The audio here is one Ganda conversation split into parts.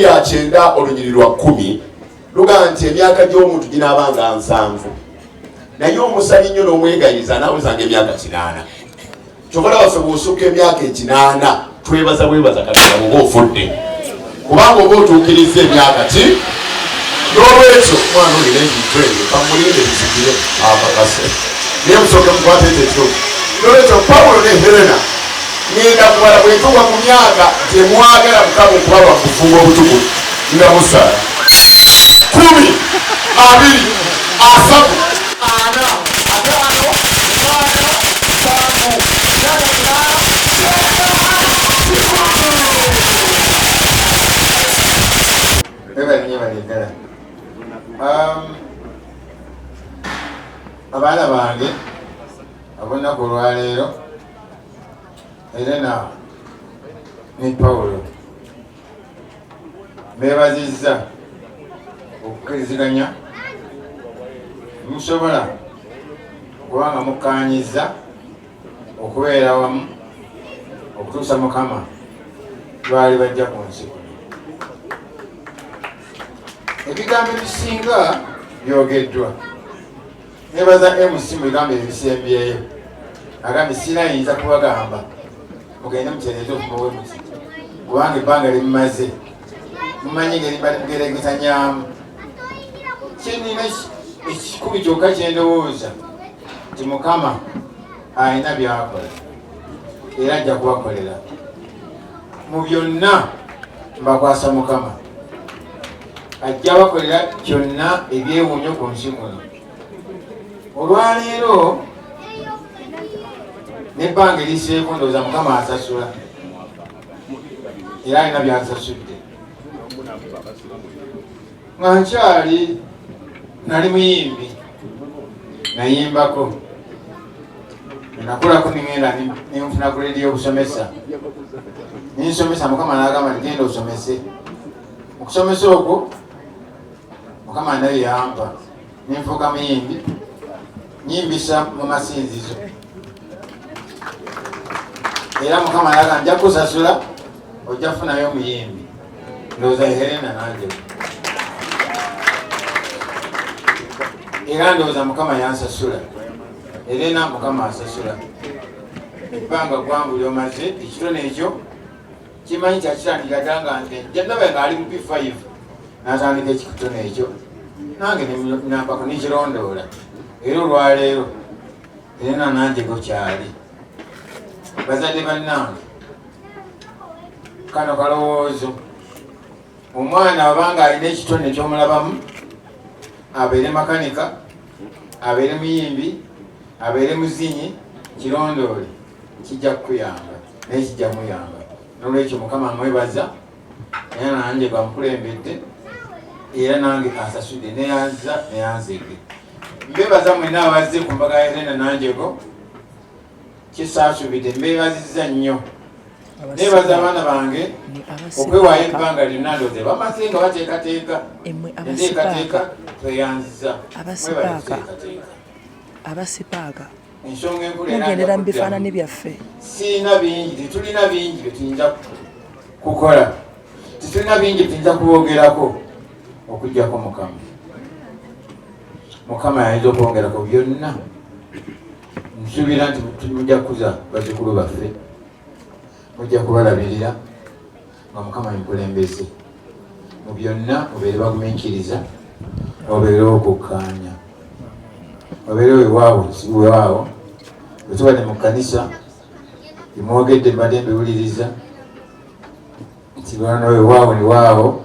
209 olunyiri lwa 10 luga nti emyaka gy'omuntu ginaabanga 7 naye omusabi nnyo n'omwegayiza naawezanga emyaka 8 kyokala waffe bw'osukka emyaka 8 twebaza bwebaza Katonda bw'oba ofudde kubanga oba otuukiriza emyaka ki n'olwekyo mwana olina ebintu ebyo kamulinde bizigire akakase naye musooke mukwate ekituufu n'olwekyo Pawulo ne Helena ngenda kuwala bwetuuka ku myaka temwagala Mukama okuba bakufuga obutukuvu nga musala 10 2 3 4 abaana bange abonaku olwaleero Helena ne Pawulo beebazizza okukkiriziganya musobola kubanga mukkaanyiza okubeera wamu okutuusa Mukama lwali bajja ku nsi. Ebigambo ebisinga byogeddwa. Nebaza MC mu bigambo ebisembyeyo agambye sinayinza kubagamba mugende mutereeze okumawe muti kubanga ebbanga limumaze mumanyi ngeri bali mugeregetanyaamu. Kyenina ekikulu kyokka kyendowooza nti Mukama alina byakola era ajja kubakolera mu byonna. Mbakwasa Mukama ajja bakolera kyonna ebyewuunyo ku nsi kuno. Olwaleero n'ebbanga eriseeko ndowooza Mukama asasula era alina byasasudde. Nga nkyali nali muyimbi nayimbako nakulako ningenda nenfuna ku leediyo obusomesa ninsomesa. Mukama n'agamba nti genda osomese. Okusomesa okwo Mukama naye yampa ninfuuka muyimbi nyimbisa mu masinzizo era Mukama n'agamba nja kusasula ojja kufunayo omuyimbi. Ndowooza Helena nange era ndowooza Mukama yansasula. Helena Mukama asasula. Ebbanga gwangu lyomaze ekitone ekyo kimanyi kyakitandika ddala nga jandaba nga ali mu P5 n'atandika ekitone ekyo nange nampako nikirondoola. Era olwaleero Helena nange gokyali. Bazadde bannange kano kalowoozo omwana abanga alina ekitone ekyomulabamu abeere makanika abeere muyimbi abeere muzinyi kirondoole kijja kukuyamba naye kijja muyamba. Nolwekyo Mukama amwebaza naye nange bamukulembedde era nange asasudde neyanza neyanzege. Mbebaza mwenna abazze ku mbaga ya Helena nanjego kisaasubidde mbebazizza nnyo. Nebaza abaana bange okwewaayo ebbanga lyonna ndooze bamaze nga bateekateeka enteekateeka tweyanziza abasipaaga ensonga enkulu mugendera mu bifaananyi byaffe. Siina bingi, tetulina bingi byetuyinza kukola, tetulina bingi byetuyinza kuboogerako okuggyako Mukama. Mukama yayinza okwongerako byonna. Nsuubira nti mujja kukuza bazzukulu baffe, mujja kubalabirira nga Mukama mukulembeze mu byonna. Mubeere bagumiikiriza, obeere okukkaanya, obeere wewaawo siwewaawo. Bwe tubadde mu kkanisa bimwogedde mbadde mbiwuliriza nti lwana wewaawo ni waawo,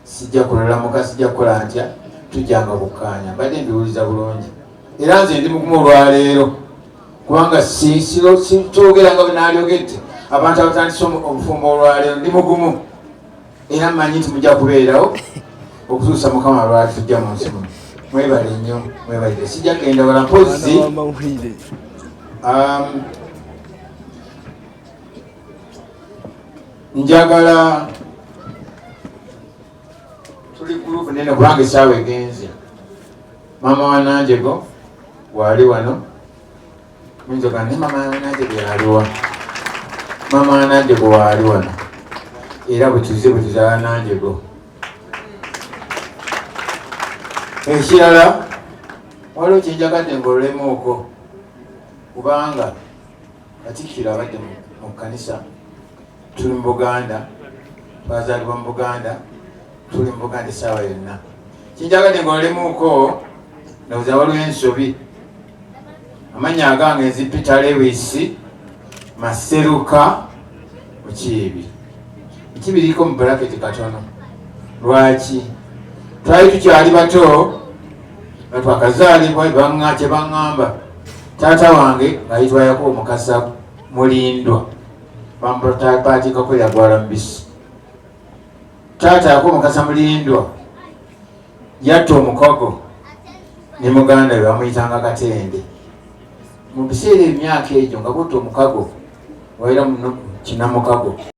sijja kulolamuka, sijja kukola ntya, tujjanga kukkaanya. Mbadde mbiwuliza bulungi era nze ndi mugumu olwaleero kubanga kyogera nga bwe nalyogedde abantu abatandise obufumbo olwaleero ndi mugumu era mmanyi nti mujja kubeerawo okutuusa Mukama lwali tujja mu nsi muno. Mwebale nnyo, mwebalire. Sijja kgenda wala mpozzi njagala tuli gurupu nene kubanga essaawa egenze. Maama wa Nanjego waali wano minzoga ne maama wa Nanjego yaliwa. Maama wa Nanjego waali wano era bwe tuzaala nanjego. Ekirala waliwo kyenjagadde ng'olemuuko kubanga Katikkiro abadde mu kkanisa, tuli mu Buganda, twazaalibwa mu Buganda, tuli mu Buganda essaawa yonna. Kyenjagadde ng'olemuuko ndowooza waliwo ensobi. Amannya agange nzi Peter Lewis Maseruka Mukiibi. Nkibiriko mu bracket katono. Lwaki? Twali tukyali bato nga twakazaalibwa kye baŋŋamba taata wange ng'ayitibwa Yakobo Mukasa Mulindwa, bampatikako yagwala mubisi. Taata Yakobo Mukasa Mulindwa yatta omukago ne muganda we bamuyitanga Katende. Mu biseera emyaka egyo nga gutta omukago waira muno kinamukago